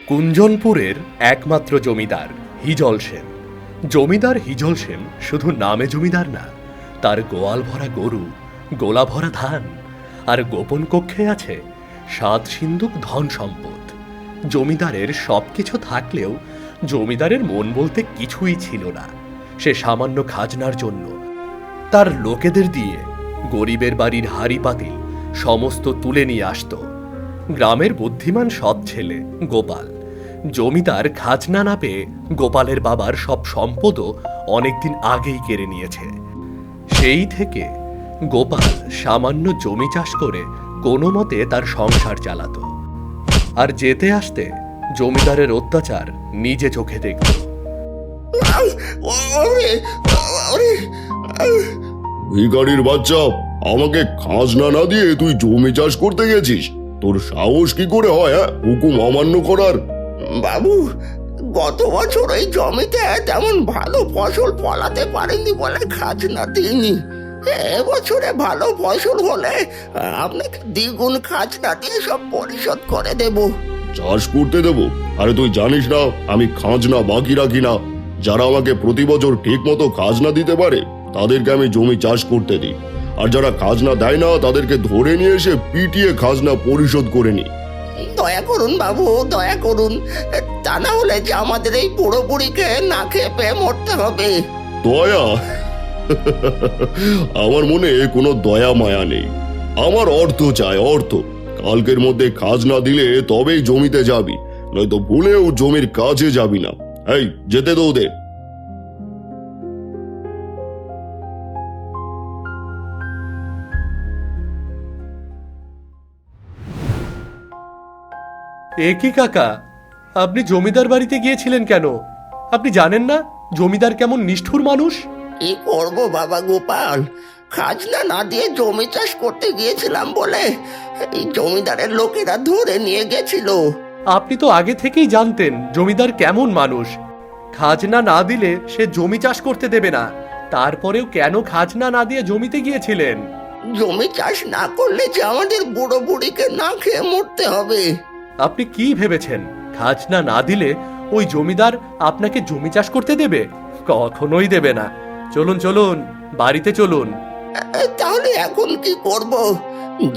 কুঞ্জনপুরের একমাত্র জমিদার হিজল সেন। জমিদার হিজল সেন শুধু নামে জমিদার না, তার গোয়াল ভরা গরু, গোলা ভরা ধান আর গোপন কক্ষে আছে 7 সিন্ধুক ধন সম্পদ। জমিদারের সবকিছু থাকলেও জমিদারের মন বলতে কিছুই ছিল না। সে সামান্য খাজনার জন্য তার লোকেদের দিয়ে গরিবের বাড়ির হাঁড়ি পাতিল সমস্ত তুলে নিয়ে আসতো। গ্রামের বুদ্ধিমান সৎ ছেলে গোপাল জমিদার খাজনা না পেয়ে গোপালের বাবার সব সম্পদও অনেকদিন আগেই কেড়ে নিয়েছে। সেই থেকে গোপাল সামান্য জমি চাষ করে কোনো মতে তার সংসার চালাতো, আর যেতে আসতে জমিদারের অত্যাচার নিজে চোখে দেখত। ভিখারির বাচ্চা, আমাকে খাজনা না দিয়ে তুই জমি চাষ করতে গেছিস? তোর সাহস কি করে হয় হুকুম অমান্য করার? বাবু, গত বছর এই জমিতে তেমন ভালো ফসল ফলাতে পারেনি বলে খাজনা দিইনি। এবছরে ভালো ফসল হলে আপনাকে দ্বিগুণ খাজনা দিয়ে সব পরিশোধ করে দেব। চাষ করতে দেব? আরে তুই জানিস না আমি খাজনা বাকি রাখি না। যারা আমাকে প্রতি বছর ঠিক মতো খাজনা দিতে পারে তাদেরকে আমি জমি চাষ করতে দিই, আর যারা খাজনা দেয় না তাদেরকে ধরে নিয়ে এসে পিটিয়ে খাজনা পরিশোধ করে নিই। দয়া করুন বাবু, দয়া করুন, তা না হলে যে আমাদের এই বুড়ো বুড়িকে না খেয়ে পেয়ে মরতে হবে। দয়া? আমার মনে কোনো দয়া মায়া নেই। আমার অর্থ চাই, অর্থ। কালকের মধ্যে খাজনা দিলে তবেই জমিতে যাবি, নয়তো ভুলেও জমির কাজে যাবি না। এই, যেতে দে ওদের। এ কি কাকা, আপনি জমিদার বাড়িতে গিয়েছিলেন কেন? আপনি জানেন না জমিদার কেমন নিষ্ঠুর মানুষ? কি করব বাবা গোপাল, খাজনা না দিয়ে জমি চাষ করতে গিয়েছিলাম বলে এই জমিদারের লোকেরা ধরে নিয়ে গেছিল। আপনি তো আগে থেকেই জানতেন জমিদার কেমন মানুষ। খাজনা না দিলে সে জমি চাষ করতে দেবে না, তারপরেও কেন খাজনা না দিয়ে জমিতে গিয়েছিলেন? জমি চাষ না করলে যে আমাদের বুড়ো বুড়িকে না খেয়ে মরতে হবে। আপনি কি ভেবেছেন খাজনা না দিলে ওই জমিদার আপনাকে জমি চাষ করতে দেবে? কখনোই দেবে না। চলুন চলুন, বাড়িতে চলুন। তাহলে এখন কি করব?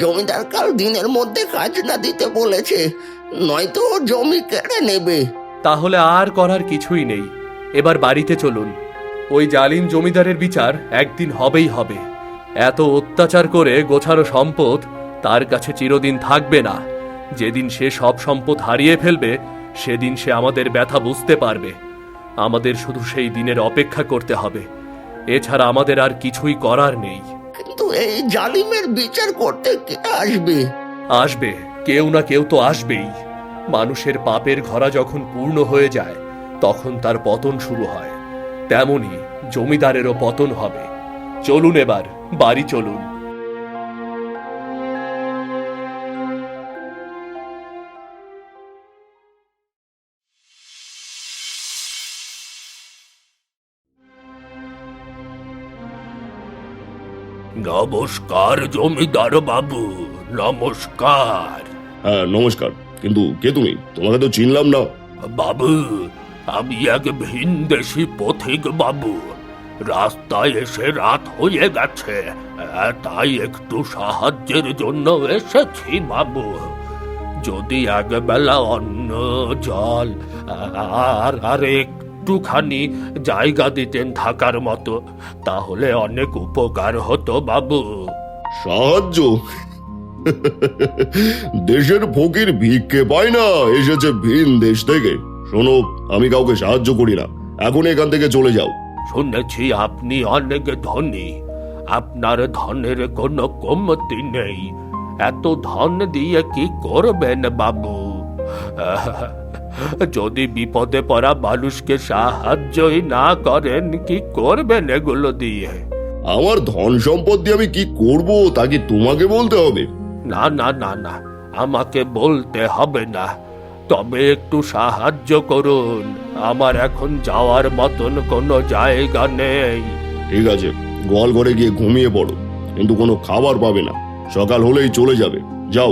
জমিদার কাল দিনের মধ্যে খাজনা দিতে বলেছে, নয়তো ও জমি কেড়ে নেবে। তাহলে আর করার কিছুই নেই, এবার বাড়িতে চলুন। ওই জালিম জমিদারের বিচার একদিন হবেই হবে। এত অত্যাচার করে গোছানো সম্পদ তার কাছে চিরদিন থাকবে না। যেদিন সে সব সম্পদ হারিয়ে ফেলবে সেদিন সে আমাদের ব্যথা বুঝতে পারবে। আমাদের শুধু সেই দিনের অপেক্ষা করতে হবে, এছাড়া আমাদের আর কিছুই করার নেই। কিন্তু এই জালিমের বিচার করতে কে আসবে? আসবে, কেউ না কেউ তো আসবেই। মানুষের পাপের ঘরা যখন পূর্ণ হয়ে যায় তখন তার পতন শুরু হয়, তেমনি জমিদারেরও পতন হবে। চলুন এবার বাড়ি চলুন। নমস্কার জমিদার বাবু, নমস্কার। হ্যাঁ নমস্কার, কিন্তু কে তুমি? তোমাকে তো চিনলাম না। বাবু, আমি এক ভিনদেশী পথিক বাবু। রাস্তায় এসে রাত হয়ে গেছে, তাই একটু সাহায্যের জন্য এসেছি বাবু। যদি একবেলা অন্ন, জল আর একটুখানি জায়গা দিতেন থাকার মতো, তাহলে অনেক উপকার হতো বাবু। সাহায্য? দেশের ফকির ভিক্ষে পায় না, এসেছে ভিন দেশ থেকে। শোনো, আমি কাউকে সাহায্য করি না, এখন এখান থেকে চলে যাও। শুনেছি আপনি অনেক ধনী, আপনার ধনের কোনো কমতি নেই। এত ধন দিয়ে কি করবেন বাবু? যদি বিপদে পড়া মানুষকে সাহায্যই না করেন, কি করবেন এগুলো দিয়ে? আমার ধন সম্পদ দিয়ে আমি কি করব তা কি তোমাকে বলতে হবে? না না না না, আমাকে বলতে হবে না, তবে একটু সাহায্য করুন। আমার এখন যাওয়ার মতন কোনো জায়গা নেই। ঠিক আছে, গোয়াল ঘরে গিয়ে ঘুমিয়ে পড়ো, কিন্তু কোনো খাবার পাবে না। সকাল হলেই চলে যাবে। যাও,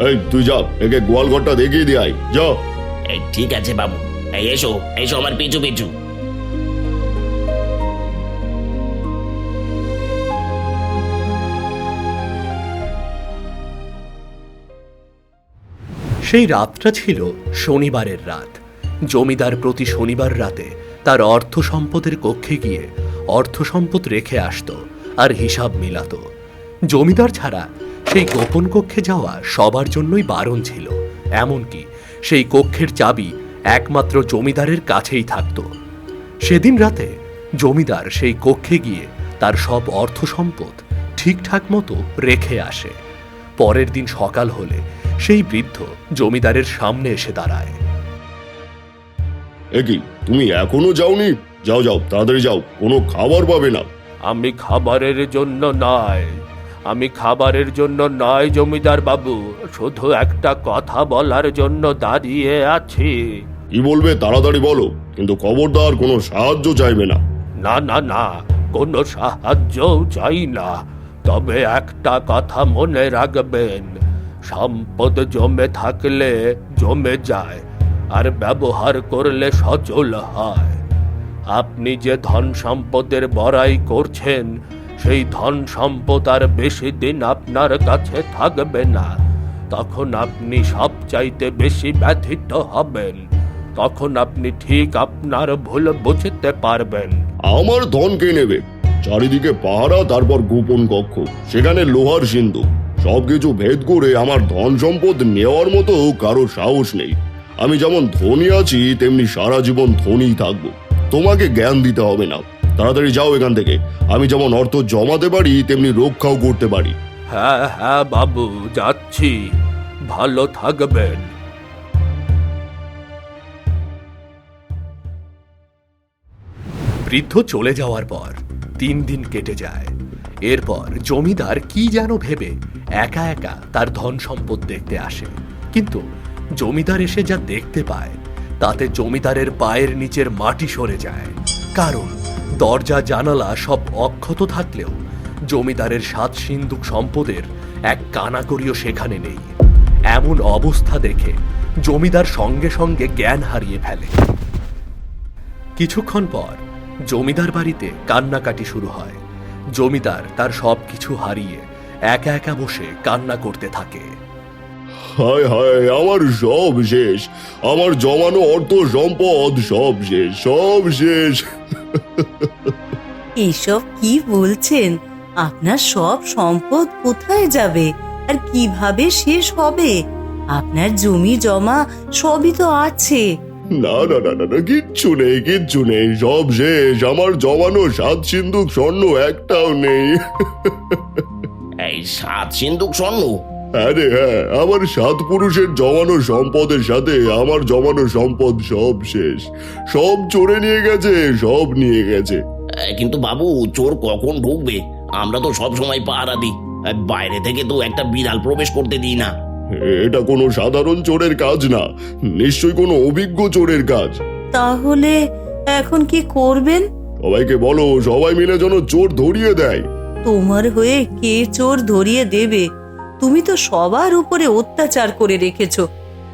এই তুই যা, একে গোয়াল ঘরটা দেখিয়ে দিয়ে আয়, যা। ঠিক আছে বাবু, এসো এসো আমার পিছু পিছু। সেই রাতটা ছিল শনিবারের রাত। জমিদার প্রতি শনিবার রাতে তার অর্থ সম্পদের কক্ষে গিয়ে অর্থ সম্পদ রেখে আসতো আর হিসাব মিলাতো। জমিদার ছাড়া সেই গোপন কক্ষে যাওয়া সবার জন্যই বারণ ছিল। এমনকি সেই কক্ষের চাবি একমাত্র জমিদারের কাছেই থাকতো। সেদিন রাতে জমিদার সেই কক্ষে গিয়ে তার সব অর্থ সম্পদ ঠিকঠাক মতো রেখে আসে। পরের দিন সকাল হলে সেই বৃদ্ধ জমিদারের সামনে এসে দাঁড়ায়। কি তুমি এখনো যাওনি? যাও যাও, তাড়াতাড়ি যাও, কোনো খাবার পাবে না। আমি খাবারের জন্য নয় জমিদার বাবু, শুধু একটা কথা বলার জন্য দাঁড়িয়ে আছি। কি বলবে তাড়াতাড়ি বলো, কিন্তু খবরদার কোনো সাহায্য চাইবে না। না না না, কোনো সাহায্যও চাই না, তবে একটা কথা মনে রাখবেন, সম্পদ জমে থাকলে জমে যায়, আর ব্যবহার করলে সচল হয়। আপনি যে ধন সম্পদের বড়াই করছেন, সেই ধন সম্পদ আর বেশি দিন আপনার কাছে থাকবে না। তখন আপনি সবচাইতে বেশি ব্যথিত হবেন। তখন আপনি ঠিক আপনার ভুল বুঝতে পারবেন। আমার ধন কে নেবে? চারিদিকে পাহারা, তারপর গোপন কক্ষ, সেখানে লোহার সিন্ধুক, সবকিছু ভেদ করে আমার ধন সম্পদ নেওয়ার মতো কারো সাহস নেই। আমি যেমন ধনী আছি তেমনি সারা জীবন ধনীই থাকবো। তোমাকে জ্ঞান দিতে হবে না, তাড়াতাড়ি যাও এখান থেকে। আমি যেমন অর্থ জমাতে পারি তেমনি রক্ষাও করতে পারি। হ্যাঁ হ্যাঁ বাবু, যাচ্ছি, ভালো থাকবেন। বৃদ্ধ চলে যাওয়ার পর 3 দিন কেটে যায়। এরপর জমিদার কি যেন ভেবে একা একা তার ধন সম্পদ দেখতে আসে। কিন্তু জমিদার এসে যা দেখতে পায় তাতে জমিদারের পায়ের নিচের মাটি সরে যায়। কারণ দরজা জানালা সব অক্ষত থাকলেও জমিদারের 7 সিন্ধুক সম্পদের এক কানাকড়িও সেখানে নেই। এমন অবস্থা দেখে জমিদার সঙ্গে সঙ্গে জ্ঞান হারিয়ে ফেলে। কিছুক্ষণ পর জমিদার বাড়িতে কান্নাকাটি শুরু হয়। জমিদার তার সবকিছু হারিয়ে একা একা বসে কান্না করতে থাকে। হায় হায়, আমার সব শেষ, আমার জমানো অর্থ সম্পদ সব শেষ, সব শেষ। এইসব কি বলছেন? আপনার সব সম্পদ কোথায় যাবে আর কিভাবে শেষ হবে? আপনার জমি জমা সবই তো আছে। না না না না না, কিচ্ছু নেই, কিচ্ছু নেই, সব শেষ। আমার জমানো 7 সিন্ধুক স্বর্ণ একটাও নেই। এই 7 সিন্ধুক স্বর্ণ? আরে হ্যাঁ, আমার 7 পুরুষের জমানো সম্পদের সাথে আমার জমানো সম্পদ সব শেষ। সব চোরে নিয়ে গেছে, সব নিয়ে গেছে। কিন্তু বাবু, চোর কখন ঢুকবে? আমরা তো সব সময় পাহারা দিই, বাইরে থেকে তো একটা বিড়াল প্রবেশ করতে দিই না। এটা কোনো সাধারণ চোরের কাজ না, নিশ্চয়ই কোনো অভিজ্ঞ চোরের কাজ। তাহলে এখন কি করবেন? সবাইকে বলো, সবাই মিলে যেন চোর ধরিয়ে দেয়। তোমার হয়ে কে চোর ধরিয়ে দেবে? তুমি তো সবার উপরে অত্যাচার করে রেখেছো।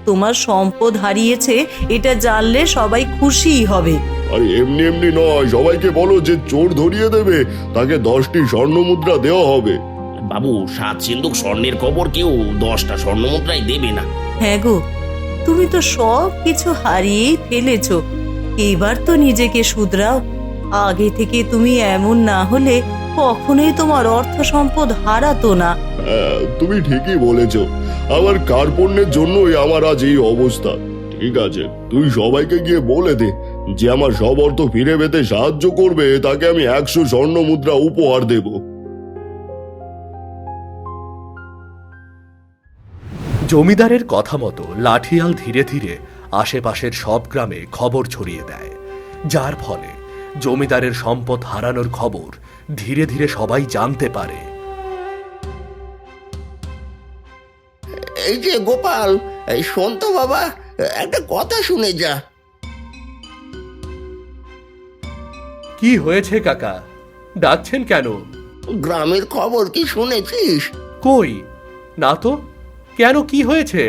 তোমার সম্পদ হারিয়েছে এটা জানলে সবাই খুশিই হবে। আরে এমনি এমনি নয়, সবাইকে বলো যে চোর ধরিয়ে দেবে তাকে 10টি স্বর্ণ মুদ্রা দেওয়া হবে। বাবু, 7 সিন্ধুক স্বর্ণের খবর কেউ 10টা স্বর্ণ মুদ্রাই দেবে না। হ্যাঁ গো, তুমি তো সব কিছু হারিয়েই ফেলেছো। এবার তো নিজেকে শুধরাও। আগে থেকে তুমি এমন না হলে কখনোই তোমার অর্থ সম্পদ হারাতো না। হ্যাঁ, তুমি ঠিকই বলেছ, আমার কার্পণ্যের জন্যই আমার আজ এই অবস্থা। ঠিক আছে, তুই সবাইকে গিয়ে বলে দে যে আমার সব অর্থ ফিরে পেতে সাহায্য করবে তাকে আমি 100 স্বর্ণ মুদ্রা উপহার দেব। জমিদারের কথা মতো লাঠিয়াল ধীরে ধীরে আশেপাশের সব গ্রামে খবর ছড়িয়ে দেয়, যার ফলে জমিদারের সম্পদ হারানোর খবর ধীরে ধীরে সবাই জানতে পারে। এই যে গোপাল, এই শোন তো বাবা, একটা কথা শুনে যা। কি হয়েছে কাকা, ডাকছেন কেন? গ্রামের খবর কি শুনেছিস? কই না তো, কেন, কি হয়েছে?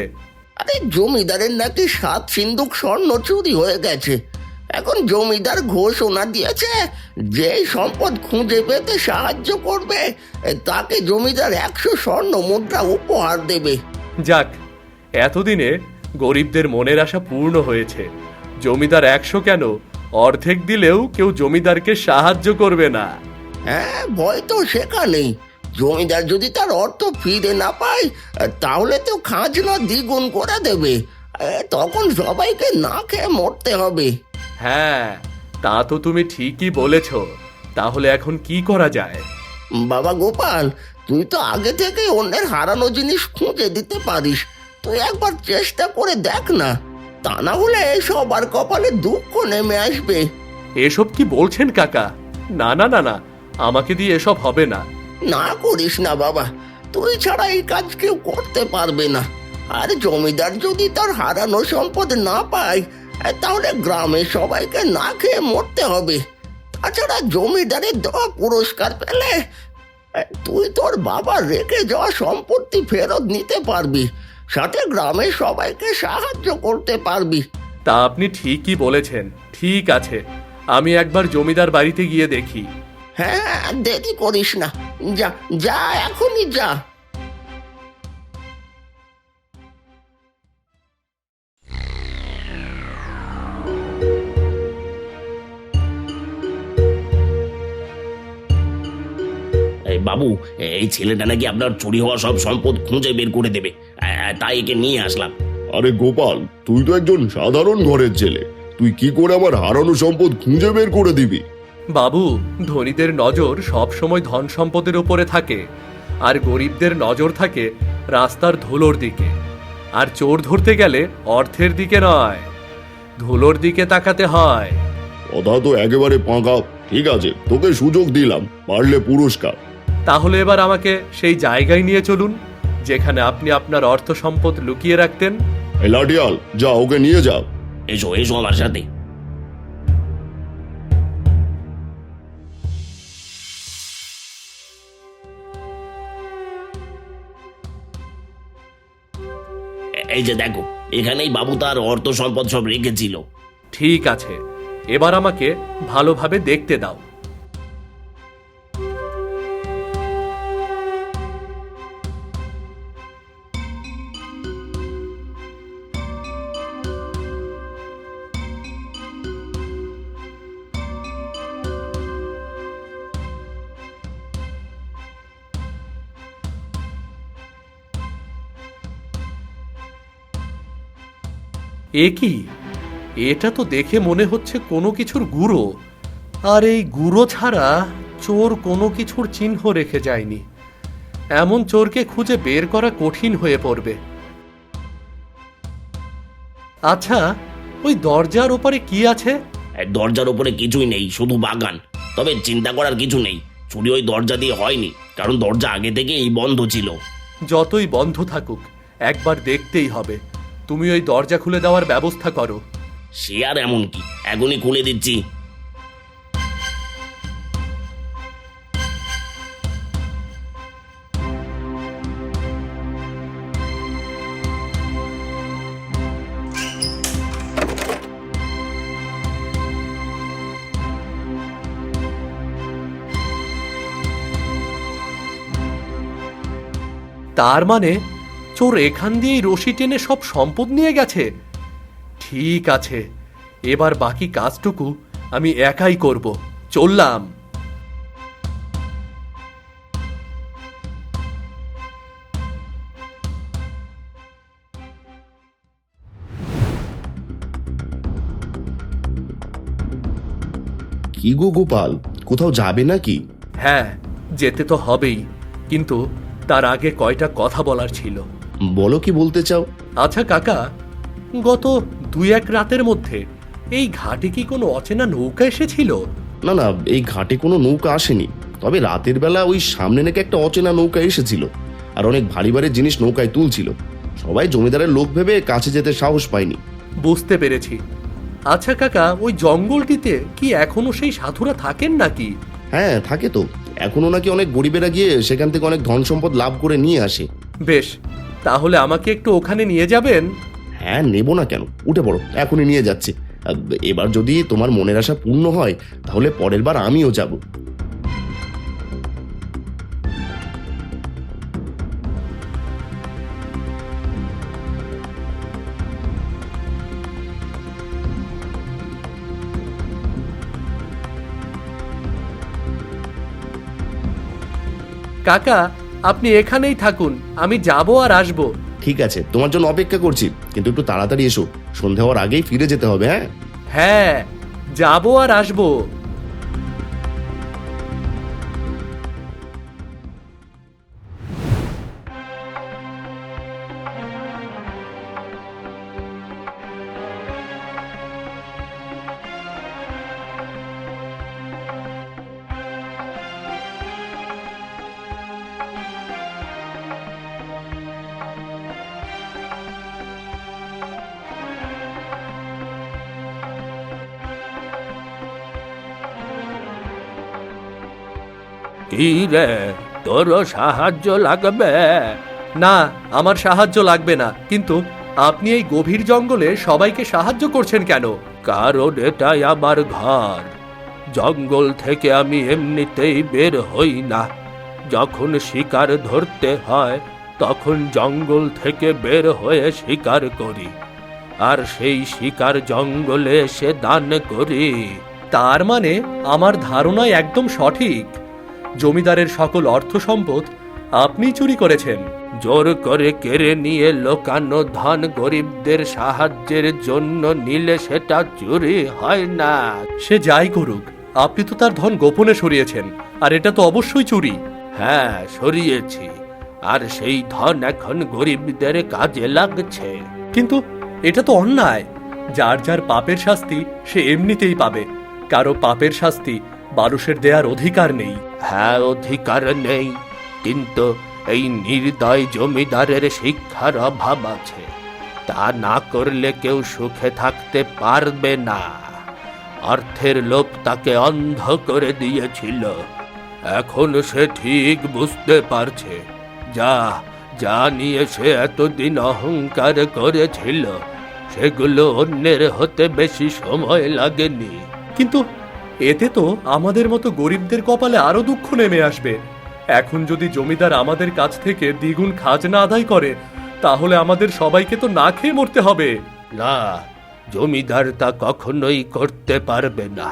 আরে জমিদারের নাকি 7 সিন্দুক স্বর্ণ চুরি হয়ে গেছে। এখন জমিদার ঘোষণা দিয়েছে, যে সম্পদ খুঁজে পেতে সাহায্য করবে তাকে জমিদার 100 স্বর্ণ মুদ্রা উপহার দেবে। যাক, এতদিনে গরিবদের মনের আশা পূর্ণ হয়েছে। জমিদার 100 কেন, অর্ধেক দিলেও কেউ জমিদারকে সাহায্য করবে না। হ্যাঁ, ভয় তো সেখানেই। জমিদার যদি তার অর্থ ফিরে না পায় তাহলে তো খাজনা দ্বিগুণ করে দেবে। তখন সবাইকে না খেয়ে মরতে হবে। হ্যাঁ, তা তো তুমি ঠিকই বলেছ। তাহলে এখন কি করা যায়? বাবা গোপাল, তুই তো আগে থেকে অন্যের হারানো জিনিস খুঁজে দিতে পারিস। তুই একবার চেষ্টা করে দেখ না, তা না হলে সবার কপালে দুঃখ নেমে আসবে। এসব কি বলছেন কাকা? না না না না, আমাকে দিয়ে এসব হবে না। না করিস না বাবা, তুই ছাড়া এই কাজ কেউ করতে পারবে না। আর জমিদার যদি তার হারানো সম্পদ না পায় তাহলে গ্রামের সবাইকে না খেয়ে মরতে হবে। তাছাড়া জমিদারের দেওয়া পুরস্কার পেলে তুই তোর বাবা রেখে যাওয়া সম্পত্তি ফেরত নিতে পারবি, সাথে গ্রামের সবাইকে সাহায্য করতে পারবি। তা আপনি ঠিকই বলেছেন। ঠিক আছে, আমি একবার জমিদার বাড়িতে গিয়ে দেখি। হ্যাঁ, দেরি করিস না, যা যা, এখনই যা। এই বাবু, এই ছেলেটা নাকি আপনার চুরি হওয়া সব সম্পদ খুঁজে বের করে দেবে, তাই একে নিয়ে আসলাম। আরে গোপাল, তুই তো একজন সাধারণ ঘরের ছেলে, তুই কি করে আমার হারানো সম্পদ খুঁজে বের করে দিবি? বাবু, ধনীদের নজর সব সময় ধন সম্পদের উপরে থাকে, আর গরিবদের নজর থাকে রাস্তার ধুলোর দিকে। আর চোর ধরতে গেলে অর্থের দিকে নয়, ধুলোর দিকে তাকাতে হয়। কথা তো একেবারে পাকা। ঠিক আছে, তোকে সুযোগ দিলাম, পারলে পুরস্কার। তাহলে এবার আমাকে সেই জায়গায় নিয়ে চলুন যেখানে আপনি আপনার অর্থ সম্পদ লুকিয়ে রাখতেন। এই লাঠিয়াল, যা ওকে নিয়ে যা। এসো এসো আমার সাথে। এই যে দেখো, এখানেই বাবু তার অর্থ সম্পদ সব রেখেছিল। ঠিক আছে, এবার আমাকে ভালোভাবে দেখতে দাও। এ কি? এটা তো দেখে মনে হচ্ছে কোনো কিছুর গুঁড়ো। আর এই গুঁড়ো ছাড়া চোর কোনো কিছুর চিহ্ন রেখে যায়নি। এমন চোরকে খুঁজে বের করা কঠিন হয়ে পড়বে। আচ্ছা, ওই দরজার ওপারে কি আছে? এই দরজার উপরে কিছুই নেই, শুধু বাগান। তবে চিন্তা করার কিছু নেই, চুরি ওই দরজা দিয়ে হয়নি, কারণ দরজা আগে থেকে এই বন্ধ ছিল। যতই বন্ধ থাকুক, একবার দেখতেই হবে। তুমি ওই দরজা খুলে দেওয়ার ব্যবস্থা করো। সে আর এমন কি, এখনই খুলে দিচ্ছি। তার মানে চোর এখান দিয়েই রশি টেনে সব সম্পদ নিয়ে গেছে। ঠিক আছে, এবার বাকি কাজটুকু আমি একাই করব। চললাম। কি গো গোপাল, কোথাও যাবে নাকি? হ্যাঁ, যেতে তো হবেই, কিন্তু তার আগে কয়টা কথা বলার ছিল। বলো, কি বলতে চাও? আচ্ছা কাকা, গত 2-1 রাতের মধ্যে এই ঘাটে কি কোনো অচেনা নৌকা এসেছিল? না না, এই ঘাটে কোনো নৌকা আসেনি। তবে রাতের বেলা ওই সামনে নাকি একটা অচেনা নৌকা এসেছিল, আর অনেক ভারী ভারী জিনিস নৌকায় তুলছিল। সবাই জমিদারের লোক ভেবে কাছে যেতে সাহস পায়নি। বুঝতে পেরেছি। আচ্ছা কাকা, ওই জঙ্গলটিতে কি এখনো সেই সাধুরা থাকেন নাকি? হ্যাঁ, থাকে তো। এখনো নাকি অনেক গরিবেরা গিয়ে সেখান থেকে অনেক ধন সম্পদ লাভ করে নিয়ে আসে। বেশ, তাহলে আমাকে একটু ওখানে নিয়ে যাবেন? হ্যাঁ, নেব না কেন, উঠে পড়ো, এখনই নিয়ে যাচ্ছি। এবার যদি তোমার মনের আশা পূর্ণ হয় তাহলে পরের বার আমিও যাব। কাকা, আপনি এখানেই থাকুন, আমি যাব আর আসব। ঠিক আছে, তোমার জন্য অপেক্ষা করছি, কিন্তু একটু তাড়াতাড়ি এসো, সন্ধে হওয়ার আগেই ফিরে যেতে হবে। হ্যাঁ, হ্যাঁ, যাব আর আসব। কি রে, তোর সাহায্য লাগবে? না, আমার সাহায্য লাগবে না, কিন্তু আপনি এই গভীর জঙ্গলে সবাইকে সাহায্য করছেন কেন? কারণ এটাই আমার ঘর। জঙ্গল থেকে আমি এমনিতেই বের হই না। যখন শিকার ধরতে হয় তখন জঙ্গল থেকে বের হয়ে শিকার করি, আর সেই শিকার জঙ্গলে এসে দান করি। তার মানে আমার ধারণা একদম সঠিক। জমিদারের সকল অর্থ সম্পদ আপনি চুরি করেছেন। জোর করে কেড়ে নিয়ে লোকানো ধন গরিবদের সাহায্যের জন্য নিলে সেটা চুরি হয় না। সে যাই করুক, আপনি তো তার ধন গোপনে সরিয়েছেন, আর এটা তো অবশ্যই চুরি। হ্যাঁ, সরিয়েছি, আর সেই ধন এখন গরিবদের কাজে লাগছে। কিন্তু এটা তো অন্যায়। যার যার পাপের শাস্তি সে এমনিতেই পাবে। কারো পাপের শাস্তি মানুষের দেয়ার অধিকার নেই। হ্যাঁ, অধিকার নেই, কিন্তু এই নির্দয় জমিদারের শিক্ষার অভাব আছে। তা না করলে কেউ সুখে থাকতে পারবে না। অর্থের লোভ তাকে অন্ধ করে দিয়েছিল। এখন সে ঠিক বুঝতে পারছে যা যা নিয়ে সে এতদিন অহংকার করেছিল সেগুলো অন্যের হতে বেশি সময় লাগেনি। কিন্তু এতে তো আমাদের মতো গরিবদের কপালে আরো দুঃখ নেমে আসবে। এখন যদি জমিদার আমাদের কাছ থেকে দ্বিগুণ খাজনা আদায় করে, তাহলে আমাদের সবাইকে তো না খেয়ে মরতে হবে। না, জমিদার তা কখনোই করতে পারবে না,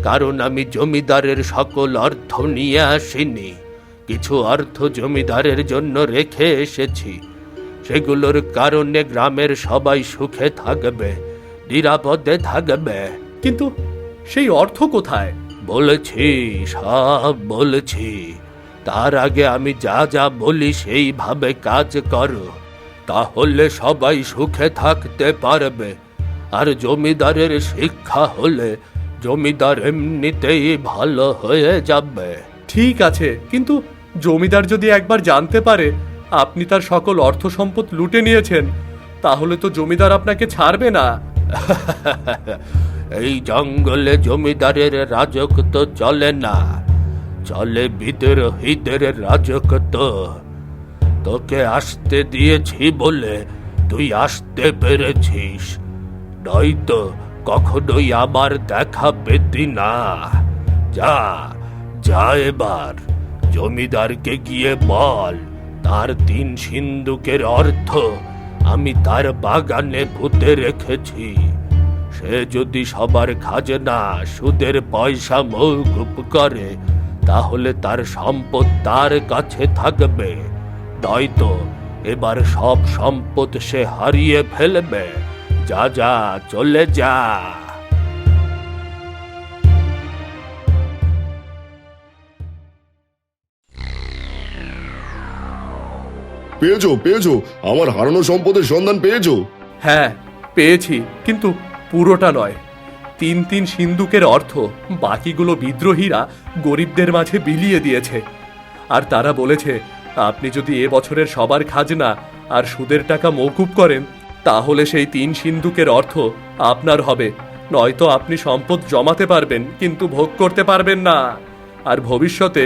কারণ আমি জমিদারের সকল অর্থ নিয়ে আসিনি। কিছু অর্থ জমিদারের জন্য রেখে এসেছি। সেগুলোর কারণে গ্রামের সবাই সুখে থাকবে, নিরাপদে থাকবে। কিন্তু সেই অর্থ কোথায়? বলেছি, সব বলেছি। তার আগে আমি যা যা বলি সেইভাবে কাজ করো, তাহলে সবাই সুখে থাকতে পারবে। আর জমিদারের শিক্ষা হলে জমিদার এমনিতেই ভালো হয়ে যাবে। ঠিক আছে, কিন্তু জমিদার যদি একবার জানতে পারে আপনি তার সকল অর্থ সম্পদ লুটে নিয়েছেন, তাহলে তো জমিদার আপনাকে ছাড়বে না। এই জঙ্গলে জমিদারের রাজত্ব চলে না, চলে বিদ্রোহীদের রাজত্ব। তোকে আসতে দিয়েছি বলে তুই আসতে পেরেছিস, নয়তো কখনোই আমার দেখা পেতি না। যা যা, এবার জমিদারকে গিয়ে বল তার 3 সিন্দুকের অর্থ আমি তার বাগানে পুঁতে রেখেছি। সে যদি সবার খাজনা সুদের পয়সা মওকুফ করে, তাহলে তার সম্পদ তার কাছে থাকবে, নয়তো এবার সব সম্পদ সে হারিয়ে ফেলবে। যা যা, চলে যা। পেয়েছো পেয়েছো, আমার হারানো সম্পদের সন্ধান পেয়েছো? হ্যাঁ, পেয়েছি, কিন্তু পুরোটা নয়। 3 সিন্দুকের অর্থ বাকিগুলো বিদ্রোহীরা গরিবদের মাঝে বিলিয়ে দিয়েছে। আর তারা বলেছে আপনি যদি এবছরের সবার খাজনা আর সুদের টাকা মওকুফ করেন, তাহলে সেই 3 সিন্দুকের অর্থ আপনার হবে, নয়তো আপনি সম্পদ জমাতে পারবেন কিন্তু ভোগ করতে পারবেন না, আর ভবিষ্যতে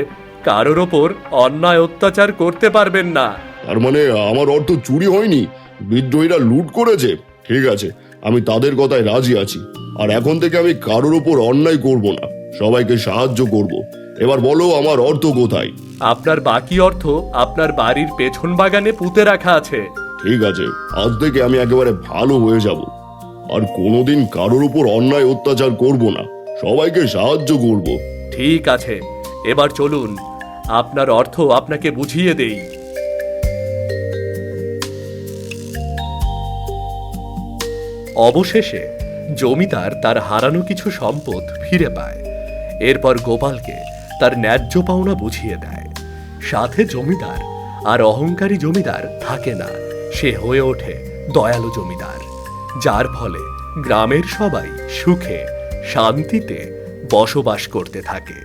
কারোর ওপর অন্যায় অত্যাচার করতে পারবেন না। তার মানে আমার অর্থ চুরি হয়নি, বিদ্রোহীরা লুট করেছে? ঠিক আছে, আমি তাদের কথায় রাজি আছি। আর এখন থেকে আমি কারোর উপর অন্যায় করব না, সবাইকে সাহায্য করব। এবার বলো আমার অর্থ কোথায়? আপনার বাকি অর্থ আপনার বাড়ির পেছন বাগানে পুঁতে রাখা আছে। ঠিক আছে, আজ থেকে আমি একেবারে ভালো হয়ে যাব আর কোনোদিন কারোর উপর অন্যায় অত্যাচার করব না, সবাইকে সাহায্য করব। ঠিক আছে, এবার চলুন আপনার অর্থ আপনাকে বুঝিয়ে দেই। অবশেষে জমিদার তার হারানো কিছু সম্পদ ফিরে পায়। এরপর গোপালকে তার ন্যায্য পাওনা বুঝিয়ে দেয়। সাথে জমিদার আর অহংকারী জমিদার থাকে না, সে হয়ে ওঠে দয়ালু জমিদার, যার ফলে গ্রামের সবাই সুখে শান্তিতে বসবাস করতে থাকে।